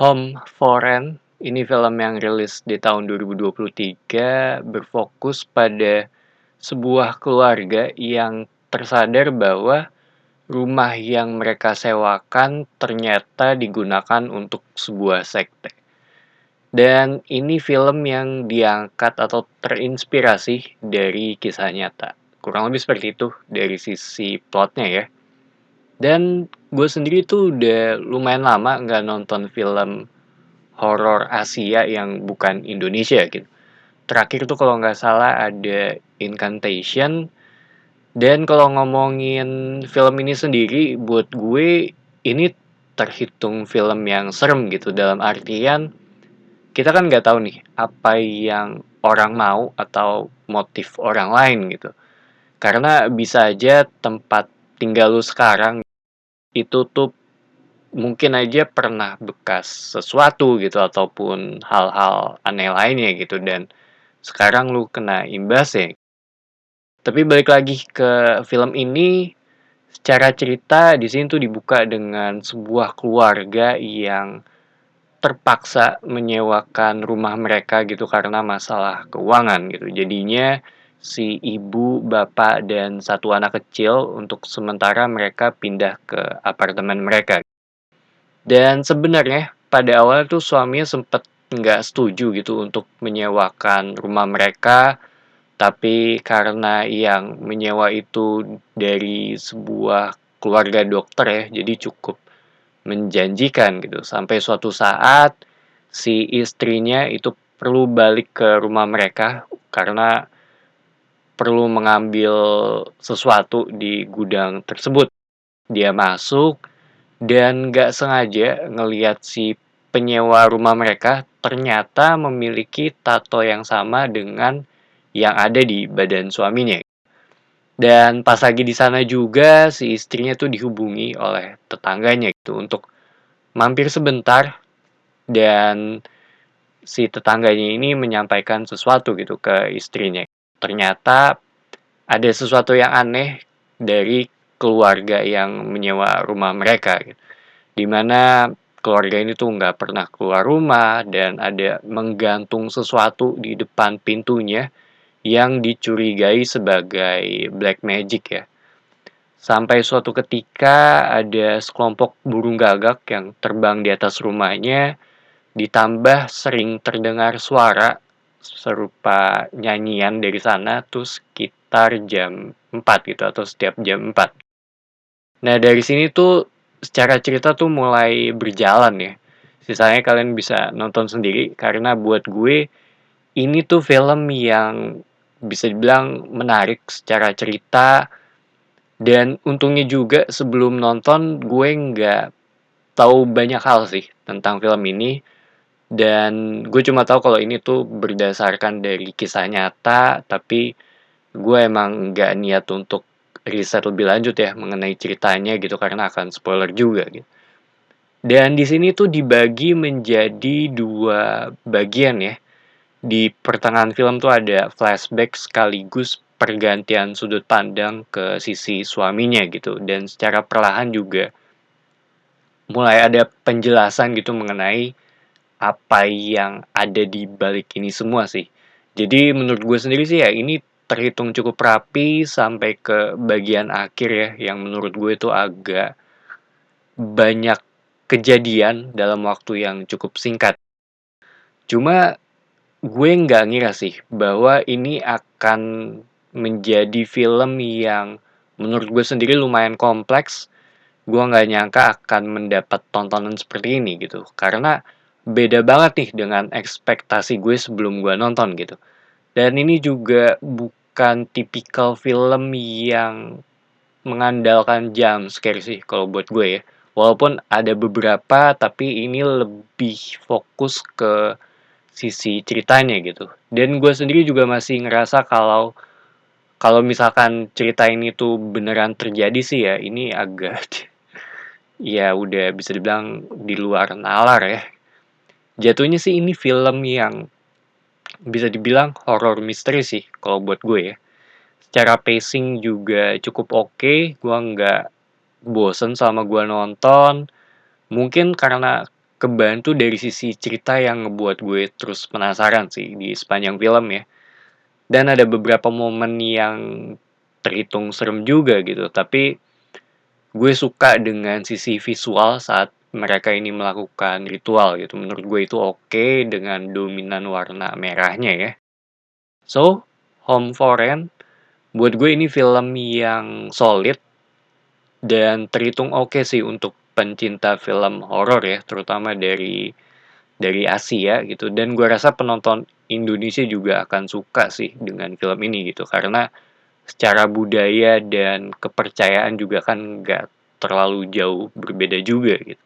Home Foreign, ini film yang rilis di tahun 2023 berfokus pada sebuah keluarga yang tersadar bahwa rumah yang mereka sewakan ternyata digunakan untuk sebuah sekte. Dan ini film yang diangkat atau terinspirasi dari kisah nyata. Kurang lebih seperti itu dari sisi plotnya ya. Dan gue sendiri tuh udah lumayan lama nggak nonton film horor Asia yang bukan Indonesia gitu. Terakhir tuh kalau nggak salah ada Incantation. Dan kalau ngomongin film ini sendiri, buat gue ini terhitung film yang serem gitu. Dalam artian kita kan nggak tahu nih apa yang orang mau atau motif orang lain gitu. Karena bisa aja tempat tinggal lu sekarang itu tuh mungkin aja pernah bekas sesuatu gitu ataupun hal-hal aneh lainnya gitu dan sekarang lu kena imbasnya. Tapi balik lagi ke film ini, secara cerita di sini tuh dibuka dengan sebuah keluarga yang terpaksa menyewakan rumah mereka gitu karena masalah keuangan gitu. Jadinya si ibu, bapak, dan satu anak kecil untuk sementara mereka pindah ke apartemen mereka. Dan sebenarnya pada awalnya tuh suaminya sempet nggak setuju gitu untuk menyewakan rumah mereka, tapi karena yang menyewa itu dari sebuah keluarga dokter ya, jadi cukup menjanjikan gitu. Sampai suatu saat si istrinya itu perlu balik ke rumah mereka karena perlu mengambil sesuatu di gudang tersebut. Dia masuk dan nggak sengaja ngelihat si penyewa rumah mereka ternyata memiliki tato yang sama dengan yang ada di badan suaminya. Dan pas lagi di sana juga si istrinya tuh dihubungi oleh tetangganya gitu untuk mampir sebentar dan si tetangganya ini menyampaikan sesuatu gitu ke istrinya. Ternyata ada sesuatu yang aneh dari keluarga yang menyewa rumah mereka gitu. Di mana keluarga ini tuh nggak pernah keluar rumah dan ada menggantung sesuatu di depan pintunya yang dicurigai sebagai black magic ya. Sampai suatu ketika ada sekelompok burung gagak yang terbang di atas rumahnya, ditambah sering terdengar suara serupa nyanyian dari sana tuh sekitar jam 4 gitu atau setiap jam 4. Nah, dari sini tuh secara cerita tuh mulai berjalan ya. Sisanya kalian bisa nonton sendiri karena buat gue ini tuh film yang bisa dibilang menarik secara cerita dan untungnya juga sebelum nonton gue nggak tahu banyak hal sih tentang film ini dan gue cuma tahu kalau ini tuh berdasarkan dari kisah nyata tapi gue emang nggak niat untuk riset lebih lanjut ya mengenai ceritanya gitu karena akan spoiler juga gitu. Dan di sini tuh dibagi menjadi dua bagian ya. Di pertengahan film tuh ada flashback sekaligus pergantian sudut pandang ke sisi suaminya gitu dan secara perlahan juga mulai ada penjelasan gitu mengenai apa yang ada di balik ini semua sih. Jadi menurut gue sendiri sih ya ini terhitung cukup rapi sampai ke bagian akhir ya yang menurut gue itu agak banyak kejadian dalam waktu yang cukup singkat. Cuma gue nggak ngira sih bahwa ini akan menjadi film yang menurut gue sendiri lumayan kompleks. Gue nggak nyangka akan mendapat tontonan seperti ini gitu. Karena beda banget nih dengan ekspektasi gue sebelum gue nonton gitu. Dan ini juga bukan tipikal film yang mengandalkan jump scare sih kalau buat gue ya. Walaupun ada beberapa tapi ini lebih fokus ke sisi ceritanya gitu. Dan gue sendiri juga masih ngerasa kalau kalau misalkan cerita ini tuh beneran terjadi sih ya, ini agak ya udah bisa dibilang di luar nalar ya. Jatuhnya sih ini film yang bisa dibilang horror misteri sih kalau buat gue ya. Secara pacing juga cukup oke, gue nggak bosen selama gue nonton. Mungkin karena kebantu dari sisi cerita yang ngebuat gue terus penasaran sih di sepanjang film ya. Dan ada beberapa momen yang terhitung serem juga gitu, tapi gue suka dengan sisi visual saat mereka ini melakukan ritual gitu. Menurut gue itu oke dengan dominan warna merahnya ya. So, Home for Rent buat gue ini film yang solid dan terhitung oke sih untuk pencinta film horor ya, terutama dari Asia gitu. Dan gue rasa penonton Indonesia juga akan suka sih dengan film ini gitu, karena secara budaya dan kepercayaan juga kan nggak terlalu jauh berbeda juga gitu.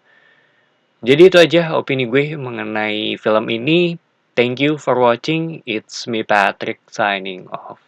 Jadi itu aja opini gue mengenai film ini. Thank you for watching. It's me Patrick signing off.